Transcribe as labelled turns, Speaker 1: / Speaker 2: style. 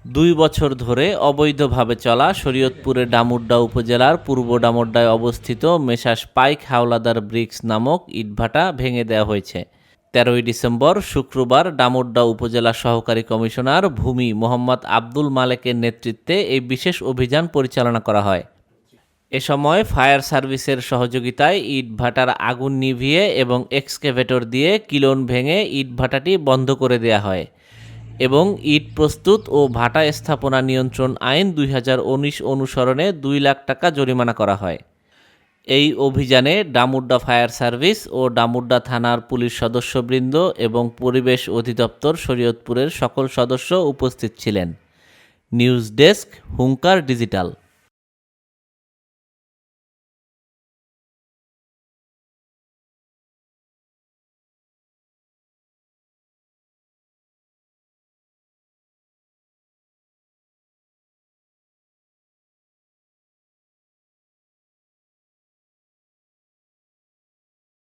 Speaker 1: ২ বছর ধরে অবৈধভাবে চলা শরীয়তপুরের ডামুড্যা উপজেলার পূর্ব ডামুড্যায় অবস্থিত মেসার্স পাইক হাওলাদার ব্রিক্স নামক ইটভাটা ভেঙে দেওয়া হয়েছে। ১৩ই ডিসেম্বর শুক্রবার ডামুড্যা উপজেলা সহকারী কমিশনার ভূমি মোহাম্মদ আব্দুল মালেকের নেতৃত্বে এই বিশেষ অভিযান পরিচালনা করা হয়। এ সময় ফায়ার সার্ভিসের সহযোগিতায় ইটভাটার আগুন নিভিয়ে এবং এক্সকেভেটর দিয়ে কিলন ভেঙে ইটভাটাটি বন্ধ করে দেয়া হয় এবং ইট প্রস্তুত ও ভাটা স্থাপনা নিয়ন্ত্রণ আইন ২০১৯ অনুসরণে ২ লাখ টাকা জরিমানা করা হয়। এই অভিযানে ডামুড্যা ফায়ার সার্ভিস ও ডামুড্যা থানার পুলিশ সদস্যবৃন্দ এবং পরিবেশ অধিদপ্তর শরীয়তপুরের সকল সদস্য উপস্থিত ছিলেন। নিউজ ডেস্ক, হুঙ্কার ডিজিটাল।